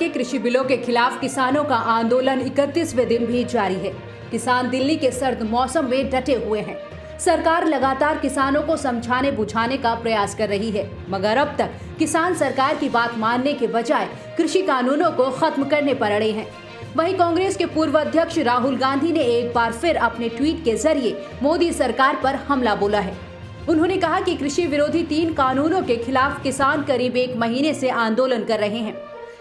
के कृषि बिलों के खिलाफ किसानों का आंदोलन 31वें दिन भी जारी है। किसान दिल्ली के सर्द मौसम में डटे हुए हैं। सरकार लगातार किसानों को समझाने बुझाने का प्रयास कर रही है, मगर अब तक किसान सरकार की बात मानने के बजाय कृषि कानूनों को खत्म करने पर अड़े हैं। वहीं कांग्रेस के पूर्व अध्यक्ष राहुल गांधी ने एक बार फिर अपने ट्वीट के जरिए मोदी सरकार पर हमला बोला है। उन्होंने कहा कि कृषि विरोधी 3 कानूनों के खिलाफ किसान करीब 1 महीने से आंदोलन कर रहे हैं।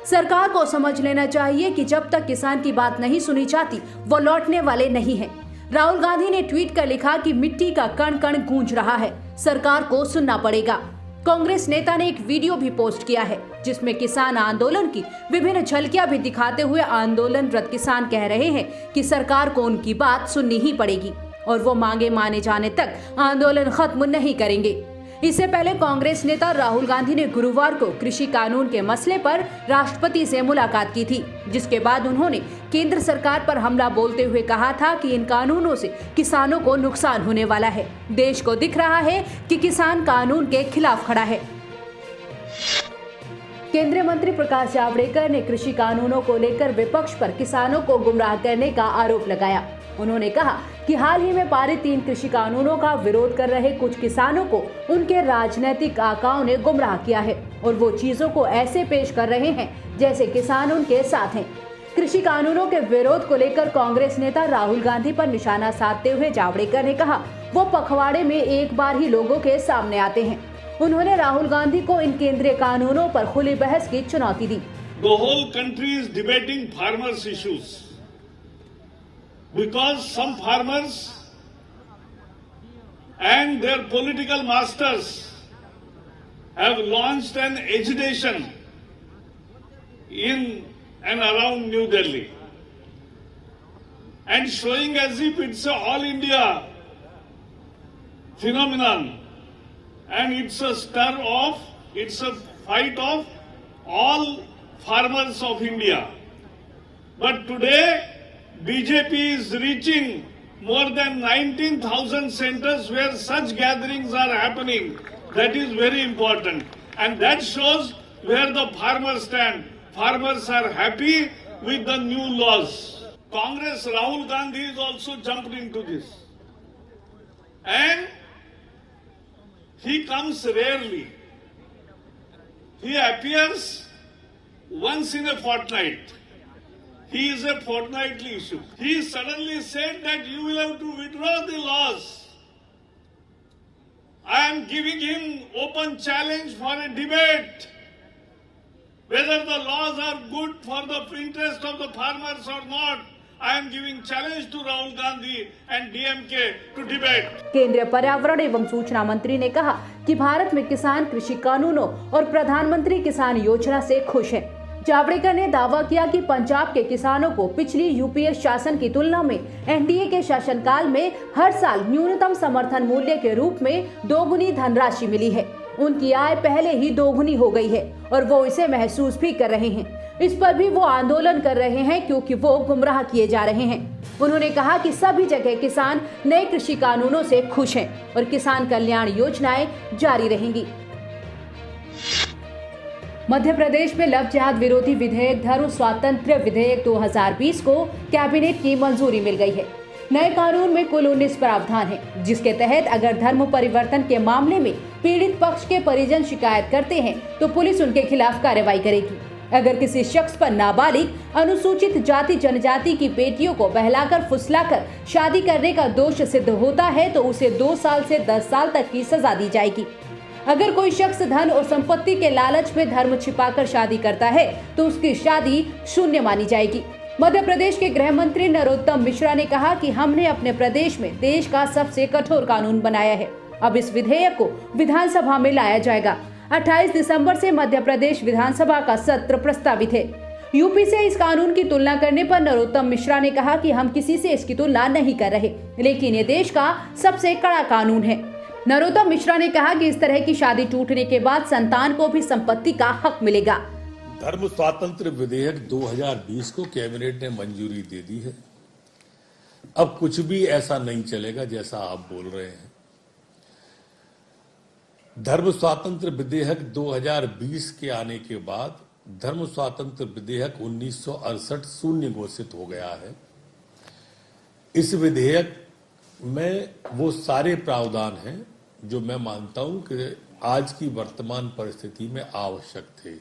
सरकार को समझ लेना चाहिए कि जब तक किसान की बात नहीं सुनी जाती, वो लौटने वाले नहीं हैं। राहुल गांधी ने ट्वीट कर लिखा कि मिट्टी का कण कण गूंज रहा है, सरकार को सुनना पड़ेगा। कांग्रेस नेता ने एक वीडियो भी पोस्ट किया है, जिसमें किसान आंदोलन की विभिन्न झलकियां भी दिखाते हुए आंदोलनरत किसान कह रहे हैं कि सरकार को उनकी बात सुननी ही पड़ेगी और वो मांगे माने जाने तक आंदोलन खत्म नहीं करेंगे। इससे पहले कांग्रेस नेता राहुल गांधी ने गुरुवार को कृषि कानून के मसले पर राष्ट्रपति से मुलाकात की थी, जिसके बाद उन्होंने केंद्र सरकार पर हमला बोलते हुए कहा था कि इन कानूनों से किसानों को नुकसान होने वाला है। देश को दिख रहा है कि किसान कानून के खिलाफ खड़ा है। केंद्रीय मंत्री प्रकाश जावड़ेकर ने कृषि कानूनों को लेकर विपक्ष पर किसानों को गुमराह करने का आरोप लगाया। उन्होंने कहा कि हाल ही में पारित 3 कृषि कानूनों का विरोध कर रहे कुछ किसानों को उनके राजनीतिक आकाओं ने गुमराह किया है और वो चीजों को ऐसे पेश कर रहे हैं जैसे किसान उनके साथ हैं। कृषि कानूनों के विरोध को लेकर कांग्रेस नेता राहुल गांधी पर निशाना साधते हुए जावड़ेकर ने कहा वो पखवाड़े में एक बार ही लोगों के सामने आते हैं। उन्होंने राहुल गांधी को इन केंद्रीय कानूनों पर खुली बहस की चुनौती दी। The whole country is debating farmers' issues. Because some farmers and their political masters have launched an agitation in and around New Delhi and showing as if it's a all India phenomenon and it's a fight of all farmers of India. But today BJP is reaching more than 19,000 centers where such gatherings are happening. That is very important. And that shows where the farmers stand. Farmers are happy with the new laws. Congress, Rahul Gandhi is also jumped into this. And he comes rarely. He appears once in a fortnight. He is a fortnightly issue. He suddenly said that you will have to withdraw the laws. I am giving him open challenge for a debate. Whether the laws are good for the interest of the farmers or not, I am giving challenge to Rahul Gandhi and DMK to debate. केंद्रीय पर्यावरण एवं सूचना मंत्री ने कहा कि भारत में किसान कृषि कानूनों और प्रधानमंत्री किसान योजना से खुश हैं। जावड़ेकर ने दावा किया कि पंजाब के किसानों को पिछली यूपीए शासन की तुलना में एनडीए के शासनकाल में हर साल न्यूनतम समर्थन मूल्य के रूप में दोगुनी धनराशि मिली है। उनकी आय पहले ही दोगुनी हो गई है और वो इसे महसूस भी कर रहे हैं। इस पर भी वो आंदोलन कर रहे हैं क्योंकि वो गुमराह किए जा रहे हैं। उन्होंने कहा कि सभी जगह किसान नए कृषि कानूनों से खुश हैं और किसान कल्याण योजनाएं जारी रहेंगी। मध्य प्रदेश में लव जिहाद विरोधी विधेयक धर्म स्वातंत्र्य विधेयक 2020 को कैबिनेट की मंजूरी मिल गई है। नए कानून में कुल 19 प्रावधान हैं, जिसके तहत अगर धर्म परिवर्तन के मामले में पीड़ित पक्ष के परिजन शिकायत करते हैं तो पुलिस उनके खिलाफ कार्रवाई करेगी। अगर किसी शख्स पर नाबालिग अनुसूचित जाति जनजाति की बेटियों को बहलाकर फुसलाकर शादी करने का दोष सिद्ध होता है तो उसे 2 साल से 10 साल तक की सजा दी जाएगी। अगर कोई शख्स धन और संपत्ति के लालच में धर्म छिपाकर शादी करता है तो उसकी शादी शून्य मानी जाएगी। मध्य प्रदेश के गृह मंत्री नरोत्तम मिश्रा ने कहा कि हमने अपने प्रदेश में देश का सबसे कठोर कानून बनाया है। अब इस विधेयक को विधानसभा में लाया जाएगा। 28 दिसंबर से मध्य प्रदेश विधानसभा का सत्र प्रस्तावित है। यूपी से इस कानून की तुलना करने पर नरोत्तम मिश्रा ने कहा कि हम किसी से इसकी तुलना नहीं कर रहे, लेकिन ये देश का सबसे कड़ा कानून है। नरोत्तम मिश्रा ने कहा कि इस तरह की शादी टूटने के बाद संतान को भी संपत्ति का हक मिलेगा। धर्म स्वातंत्र्य विधेयक 2020 को कैबिनेट ने मंजूरी दे दी है। अब कुछ भी ऐसा नहीं चलेगा जैसा आप बोल रहे हैं। धर्म स्वातंत्र्य विधेयक 2020 के आने के बाद धर्म स्वातंत्र विधेयक 1968 शून्य घोषित हो गया है। इस विधेयक में वो सारे प्रावधान हैं जो मैं मानता हूं कि आज की वर्तमान परिस्थिति में आवश्यक थे,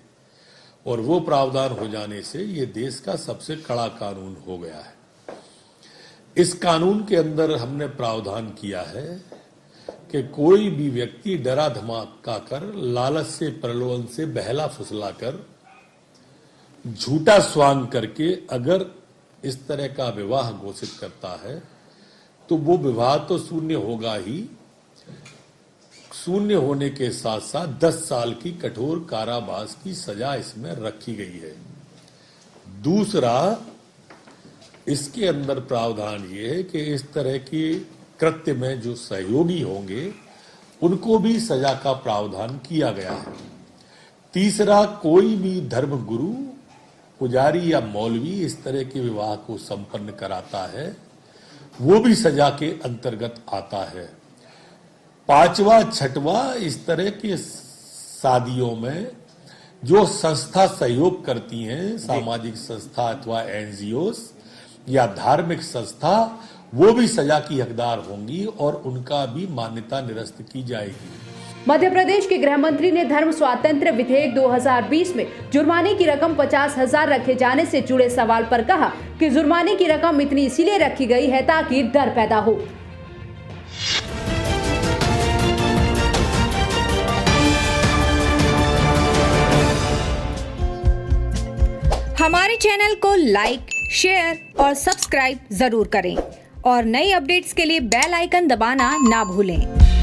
और वो प्रावधान हो जाने से ये देश का सबसे कड़ा कानून हो गया है। इस कानून के अंदर हमने प्रावधान किया है कि कोई भी व्यक्ति डरा धमका कर, लालच से, प्रलोभन से, बहला फुसला कर, झूठा स्वांग करके अगर इस तरह का विवाह घोषित करता है तो वो विवाह तो शून्य होगा ही, शून्य होने के साथ साथ 10 साल की कठोर कारावास की सजा इसमें रखी गई है। दूसरा, इसके अंदर प्रावधान ये है कि इस तरह की कृत्य में जो सहयोगी होंगे उनको भी सजा का प्रावधान किया गया है। तीसरा, कोई भी धर्मगुरु, पुजारी या मौलवी इस तरह के विवाह को संपन्न कराता है वो भी सजा के अंतर्गत आता है। पांचवा, छठवा, इस तरह के शादियों में जो संस्था सहयोग करती हैं, सामाजिक संस्था अथवा एनजीओस या धार्मिक संस्था, वो भी सजा की हकदार होंगी और उनका भी मान्यता निरस्त की जाएगी। मध्य प्रदेश के गृह मंत्री ने धर्म स्वातंत्र विधेयक 2020 में जुर्माने की रकम 50,000 रखे जाने से जुड़े सवाल पर कहा कि जुर्माने की रकम इतनी इसीलिए रखी गई है ताकि डर पैदा हो। हमारे चैनल को लाइक, शेयर और सब्सक्राइब जरूर करें और नई अपडेट्स के लिए बेल आइकन दबाना ना भूलें।